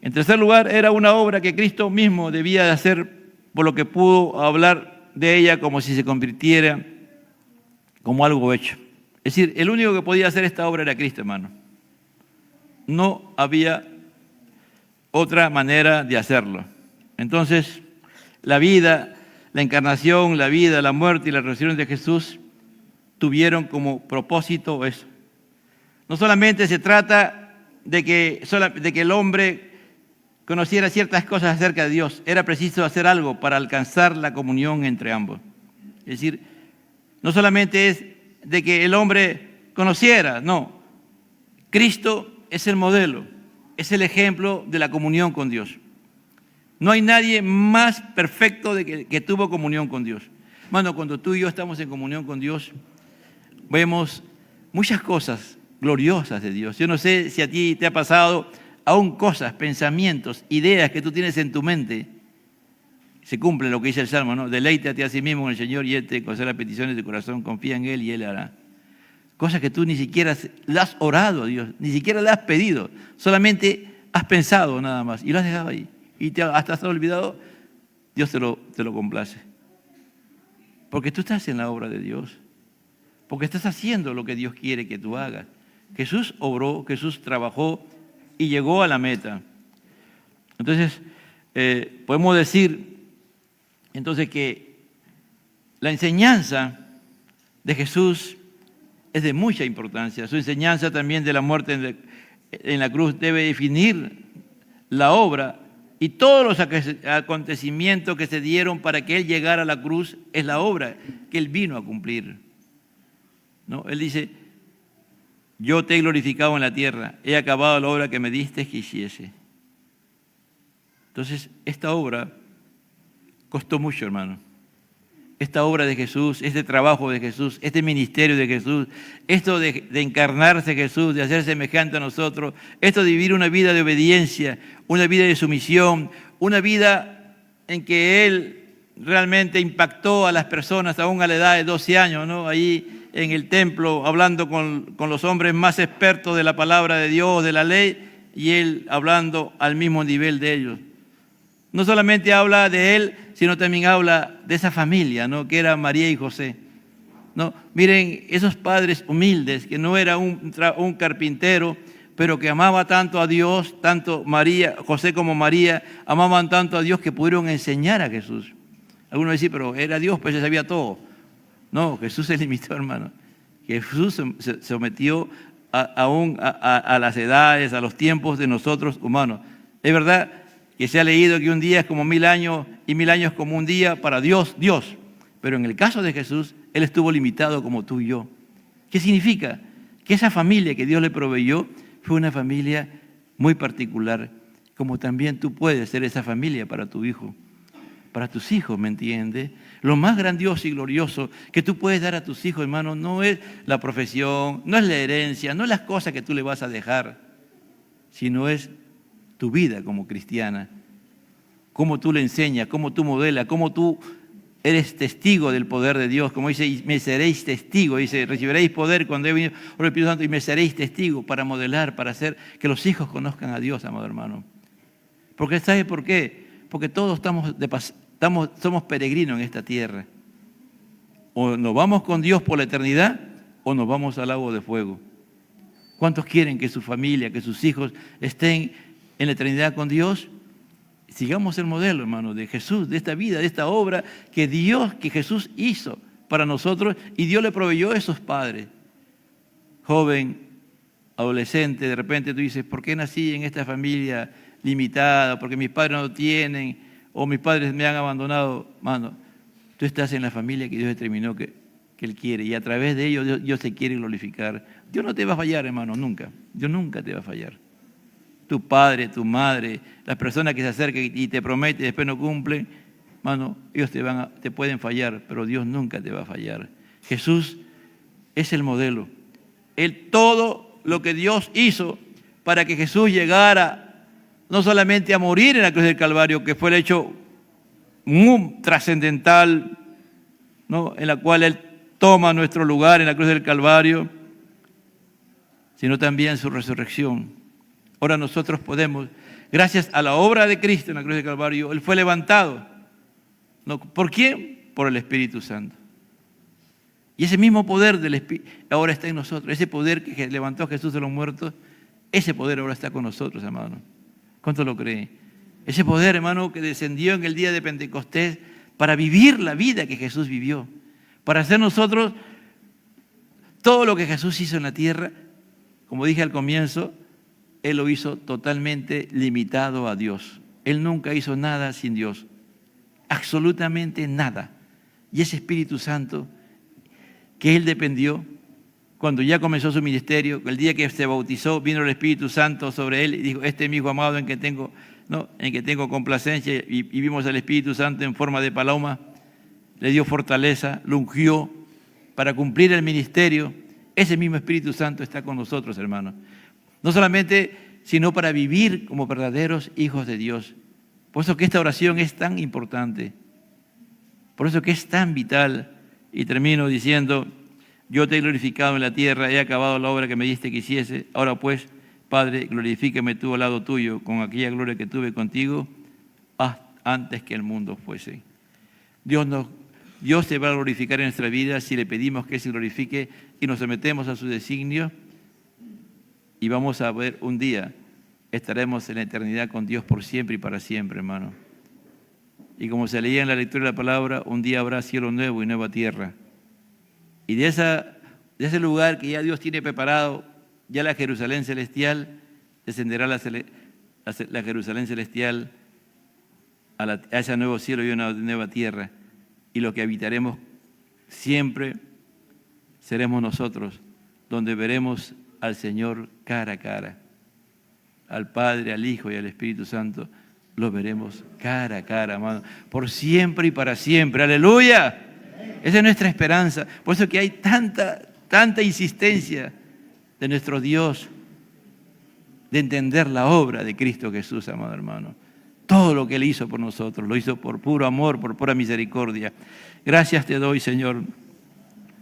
En tercer lugar, era una obra que Cristo mismo debía de hacer, por lo que pudo hablar de ella como si se convirtiera como algo hecho. Es decir, el único que podía hacer esta obra era Cristo, hermano. No había otra manera de hacerlo. Entonces, la vida, la encarnación, la vida, la muerte y la resurrección de Jesús tuvieron como propósito eso. No solamente se trata de que el hombre conociera ciertas cosas acerca de Dios, era preciso hacer algo para alcanzar la comunión entre ambos. Es decir, no solamente es de que el hombre conociera, no. Cristo es el modelo, es el ejemplo de la comunión con Dios. No hay nadie más perfecto que tuvo comunión con Dios. Hermano, cuando tú y yo estamos en comunión con Dios, vemos muchas cosas gloriosas de Dios. Yo no sé si a ti te ha pasado, aún cosas, pensamientos, ideas que tú tienes en tu mente, se cumple lo que dice el Salmo, ¿no? Deleítate a sí mismo en el Señor y Él te concederá las peticiones de tu corazón, confía en Él y Él hará. Cosas que tú ni siquiera le has orado a Dios, ni siquiera le has pedido, solamente has pensado nada más y lo has dejado ahí. Y hasta has olvidado, Dios te lo complace. Porque tú estás en la obra de Dios, porque estás haciendo lo que Dios quiere que tú hagas. Jesús obró, Jesús trabajó y llegó a la meta. Entonces, podemos decir entonces que la enseñanza de Jesús es de mucha importancia. Su enseñanza también de la muerte en la cruz debe definir la obra, y todos los acontecimientos que se dieron para que Él llegara a la cruz es la obra que Él vino a cumplir, ¿no? Él dice, yo te he glorificado en la tierra, he acabado la obra que me diste que hiciese. Entonces, esta obra costó mucho, hermano. Esta obra de Jesús, este trabajo de Jesús, este ministerio de Jesús, esto de encarnarse Jesús, de hacer semejante a nosotros, esto de vivir una vida de obediencia, una vida de sumisión, una vida en que Él realmente impactó a las personas aún a la edad de 12 años, ¿no? Ahí en el templo, hablando con los hombres más expertos de la palabra de Dios, de la ley, y Él hablando al mismo nivel de ellos. No solamente habla de Él, sino también habla de esa familia, ¿no? Que era María y José, ¿no? Miren, esos padres humildes, que no era un carpintero, pero que amaba tanto a Dios, tanto José como María, amaban tanto a Dios que pudieron enseñar a Jesús. Algunos dicen, pero era Dios, pues ya sabía todo. No, Jesús se limitó, hermano. Jesús se sometió a las edades, a los tiempos de nosotros humanos. Es verdad que se ha leído que un día es como 1000 años y 1000 años como un día para Dios. Pero en el caso de Jesús, Él estuvo limitado como tú y yo. ¿Qué significa? Que esa familia que Dios le proveyó fue una familia muy particular, como también tú puedes ser esa familia para tu hijo, para tus hijos, ¿me entiendes? Lo más grandioso y glorioso que tú puedes dar a tus hijos, hermano, no es la profesión, no es la herencia, no es las cosas que tú le vas a dejar, sino es tu vida como cristiana, cómo tú le enseñas, cómo tú modelas, cómo tú eres testigo del poder de Dios, como dice, y me seréis testigo, dice, recibiréis poder cuando he venido por el Espíritu Santo y me seréis testigo, para modelar, para hacer que los hijos conozcan a Dios, amado hermano. Porque ¿sabe por qué? Porque todos somos peregrinos en esta tierra. O nos vamos con Dios por la eternidad o nos vamos al lago de fuego. ¿Cuántos quieren que su familia, que sus hijos estén en la eternidad con Dios? Sigamos el modelo, hermano, de Jesús, de esta vida, de esta obra que Jesús hizo para nosotros, y Dios le proveyó a esos padres. Joven, adolescente, de repente tú dices, ¿por qué nací en esta familia limitada? Porque mis padres no tienen, o mis padres me han abandonado. Hermano, tú estás en la familia que Dios determinó que Él quiere, y a través de ello Dios te quiere glorificar. Dios no te va a fallar, hermano, nunca. Dios nunca te va a fallar. Tu padre, tu madre, las personas que se acercan y te prometen y después no cumplen, hermano, ellos te pueden fallar, pero Dios nunca te va a fallar. Jesús es el modelo. Todo lo que Dios hizo para que Jesús llegara no solamente a morir en la cruz del Calvario, que fue el hecho muy trascendental, ¿no?, en la cual Él toma nuestro lugar en la cruz del Calvario, sino también su resurrección. Ahora nosotros podemos, gracias a la obra de Cristo en la cruz del Calvario, Él fue levantado. ¿No? ¿Por quién? Por el Espíritu Santo. Y ese mismo poder del Espíritu ahora está en nosotros. Ese poder que levantó a Jesús de los muertos, ese poder ahora está con nosotros, hermano. ¿Cuánto lo creen? Ese poder, hermano, que descendió en el día de Pentecostés para vivir la vida que Jesús vivió, para hacer nosotros todo lo que Jesús hizo en la tierra. Como dije al comienzo, Él lo hizo totalmente limitado a Dios. Él nunca hizo nada sin Dios, absolutamente nada. Y ese Espíritu Santo que Él dependió cuando ya comenzó su ministerio, el día que se bautizó, vino el Espíritu Santo sobre Él y dijo: este es mi Hijo amado en que tengo complacencia, y vimos al Espíritu Santo en forma de paloma, le dio fortaleza, lo ungió para cumplir el ministerio. Ese mismo Espíritu Santo está con nosotros, hermanos. No solamente, sino para vivir como verdaderos hijos de Dios. Por eso que esta oración es tan importante, por eso que es tan vital. Y termino diciendo: yo te he glorificado en la tierra, he acabado la obra que me diste que hiciese. Ahora pues, Padre, glorifícame tú al lado tuyo con aquella gloria que tuve contigo antes que el mundo fuese. Dios se va a glorificar en nuestra vida si le pedimos que se glorifique y nos sometemos a su designio, y vamos a ver un día, estaremos en la eternidad con Dios por siempre y para siempre, hermano. Y como se leía en la lectura de la palabra, un día habrá cielo nuevo y nueva tierra. Y de ese lugar que ya Dios tiene preparado, ya la Jerusalén celestial, descenderá la Jerusalén celestial a ese nuevo cielo y una nueva tierra. Y lo que habitaremos siempre seremos nosotros, donde veremos al Señor cara a cara, al Padre, al Hijo y al Espíritu Santo. Lo veremos cara a cara, hermano, por siempre y para siempre. ¡Aleluya! Esa es nuestra esperanza. Por eso que hay tanta insistencia de nuestro Dios de entender la obra de Cristo Jesús, amado hermano. Todo lo que Él hizo por nosotros, lo hizo por puro amor, por pura misericordia. Gracias te doy, Señor.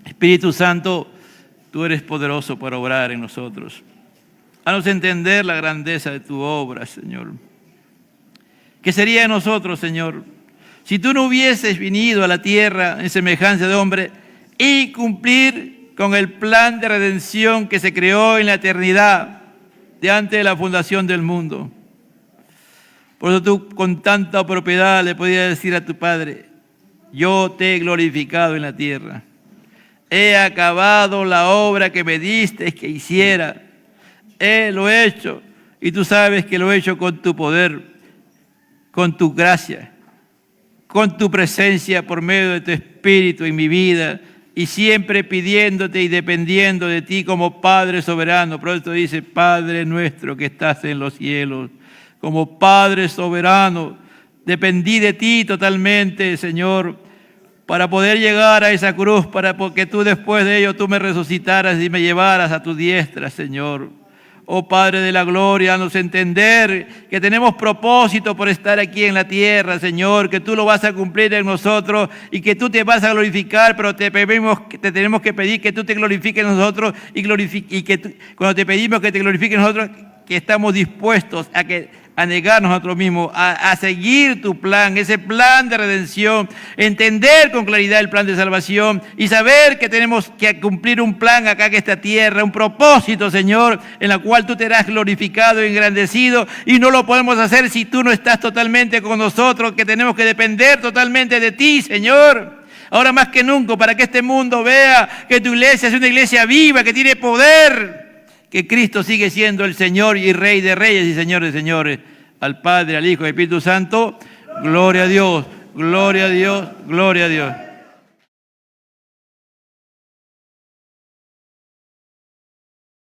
Espíritu Santo, tú eres poderoso para obrar en nosotros. Haznos entender la grandeza de tu obra, Señor. ¿Qué sería de nosotros, Señor, si tú no hubieses venido a la tierra en semejanza de hombre y cumplir con el plan de redención que se creó en la eternidad de antes de la fundación del mundo? Por eso tú con tanta propiedad le podías decir a tu Padre: yo te he glorificado en la tierra, he acabado la obra que me diste que hiciera, lo he hecho, y tú sabes que lo he hecho con tu poder, con tu gracia, con tu presencia por medio de tu Espíritu en mi vida, y siempre pidiéndote y dependiendo de ti como Padre soberano. Por eso dice: Padre nuestro que estás en los cielos. Como Padre soberano, dependí de ti totalmente, Señor, para poder llegar a esa cruz, porque tú después de ello tú me resucitaras y me llevaras a tu diestra, Señor. Oh Padre de la gloria, haznos entender que tenemos propósito por estar aquí en la tierra, Señor, que tú lo vas a cumplir en nosotros y que tú te vas a glorificar, pero te tenemos que pedir que tú te glorifiques en nosotros cuando te pedimos que te glorifiques en nosotros, que estamos dispuestos a negarnos a nosotros mismos, a seguir tu plan, ese plan de redención, entender con claridad el plan de salvación y saber que tenemos que cumplir un plan acá en esta tierra, un propósito, Señor, en la cual tú te harás glorificado y engrandecido, y no lo podemos hacer si tú no estás totalmente con nosotros, que tenemos que depender totalmente de ti, Señor. Ahora más que nunca, para que este mundo vea que tu iglesia es una iglesia viva, que tiene poder, que Cristo sigue siendo el Señor y Rey de reyes y Señor de señores. Al Padre, al Hijo y al Espíritu Santo, gloria a Dios, gloria a Dios, gloria a Dios.